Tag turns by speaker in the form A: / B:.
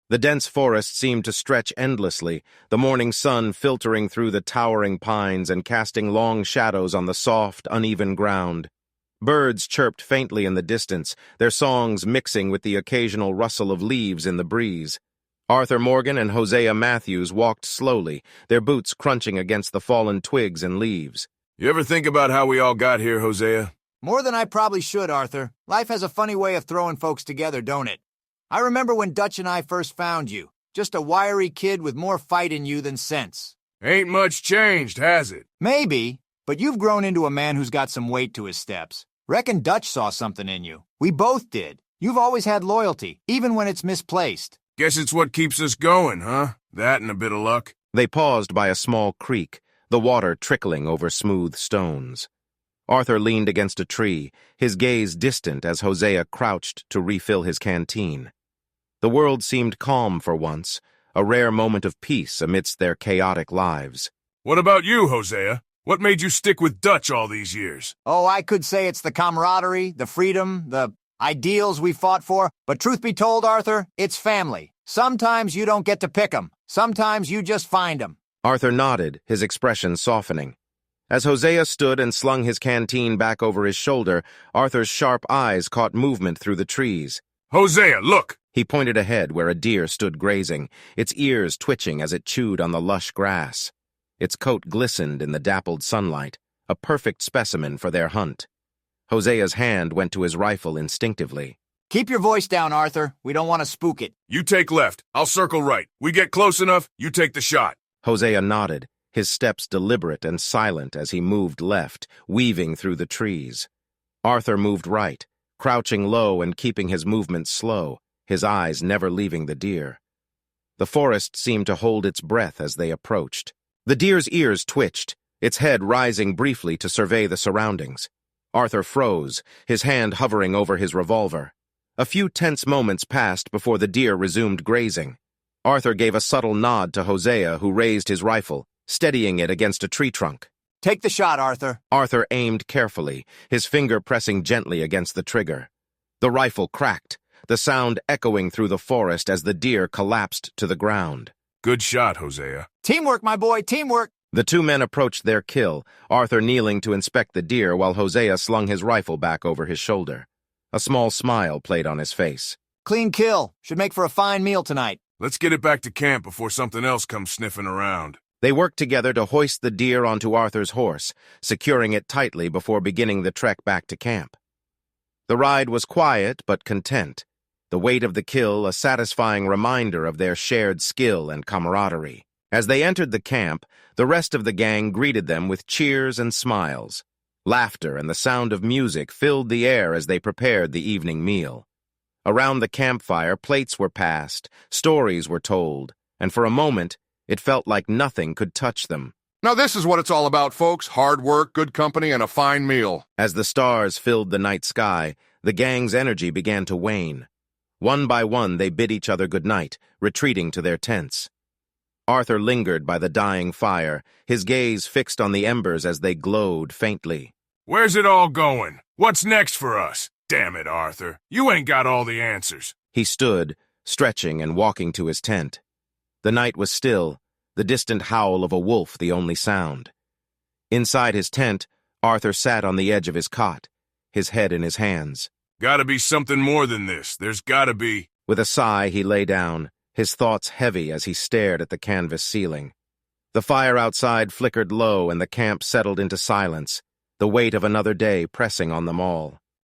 A: The dense forest seemed to stretch endlessly, the morning sun filtering through the towering pines and casting long shadows on the soft, uneven ground. Birds chirped faintly in the distance, their songs mixing with the occasional rustle of leaves in the breeze. ArthurMorgan and Hosea Matthews walked slowly, their boots crunching against the fallen twigs and leaves.
B: You ever think about how we all got here, Hosea?
C: More than I probably should, Arthur. Life has a funny way of throwing folks together, don't it? I remember when Dutch and I first found you. Just a wiry kid with more fight in you than sense.
B: Ain't much changed, has it?
C: Maybe, but you've grown into a man who's got some weight to his steps. Reckon Dutch saw something in you. We both did. You've always had loyalty, even when it's misplaced.
B: Guess it's what keeps us going, huh? That and a bit of luck.
A: They paused by a small creek, the water trickling over smooth stones. Arthur leaned against a tree, his gaze distant as Hosea crouched to refill his canteen. The world seemed calm for once, a rare moment of peace amidst their chaotic lives.
B: What about you, Hosea? What made you stick with Dutch all these years?
C: Oh, I could say it's the camaraderie, the freedom, the ideals we fought for, but truth be told, Arthur, it's family. Sometimes you don't get to pick 'em. Sometimes you just find 'em.
A: Arthur nodded, his expression softening. As Hosea stood and slung his canteen back over his shoulder, Arthur's sharp eyes caught movement through the trees.
B: Hosea, look!
A: He pointed ahead where a deer stood grazing, its ears twitching as it chewed on the lush grass. Its coat glistened in the dappled sunlight, a perfect specimen for their hunt. Hosea's hand went to his rifle instinctively.
C: Keep your voice down, Arthur. We don't want to spook it.
B: You take left. I'll circle right. We get close enough, you take the shot.
A: Hosea nodded, his steps deliberate and silent as he moved left, weaving through the trees. Arthur moved right, crouching low and keeping his movements slow, his eyes never leaving the deer. The forest seemed to hold its breath as they approached. The deer's ears twitched, its head rising briefly to survey the surroundings. Arthur froze, his hand hovering over his revolver. A few tense moments passed before the deer resumed grazing. Arthur gave a subtle nod to Hosea, who raised his rifle, steadying it against a tree trunk.
C: Take the shot, Arthur.
A: Arthur aimed carefully, his finger pressing gently against the trigger. The rifle cracked, the sound echoing through the forest as the deer collapsed to the ground.
B: Good shot, Hosea.
C: Teamwork, my boy, teamwork.
A: The two men approached their kill, Arthur kneeling to inspect the deer while Hosea slung his rifle back over his shoulder. A small smile played on his face.
C: Clean kill. Should make for a fine meal tonight.
B: Let's get it back to camp before something else comes sniffing around.
A: They worked together to hoist the deer onto Arthur's horse, securing it tightly before beginning the trek back to camp. The ride was quiet but content, the weight of the kill a satisfying reminder of their shared skill and camaraderie. As they entered the camp, the rest of the gang greeted them with cheers and smiles. Laughter and the sound of music filled the air as they prepared the evening meal. Around the campfire, plates were passed, stories were told, and for a moment, it felt like nothing could touch them.
D: Now this is what it's all about, folks. Hard work, good company, and a fine meal.
A: As the stars filled the night sky, the gang's energy began to wane. One by one, they bid each other goodnight, retreating to their tents. Arthur lingered by the dying fire, his gaze fixed on the embers as they glowed faintly.
B: Where's it all going? What's next for us? Damn it, Arthur. You ain't got all the answers.
A: He stood, stretching and walking to his tent. The night was still, the distant howl of a wolf the only sound. Inside his tent, Arthur sat on the edge of his cot, his head in his hands.
B: Gotta be something more than this. There's gotta be.
A: With a sigh, he lay down, his thoughts heavy as he stared at the canvas ceiling. The fire outside flickered low and the camp settled into silence, the weight of another day pressing on them all.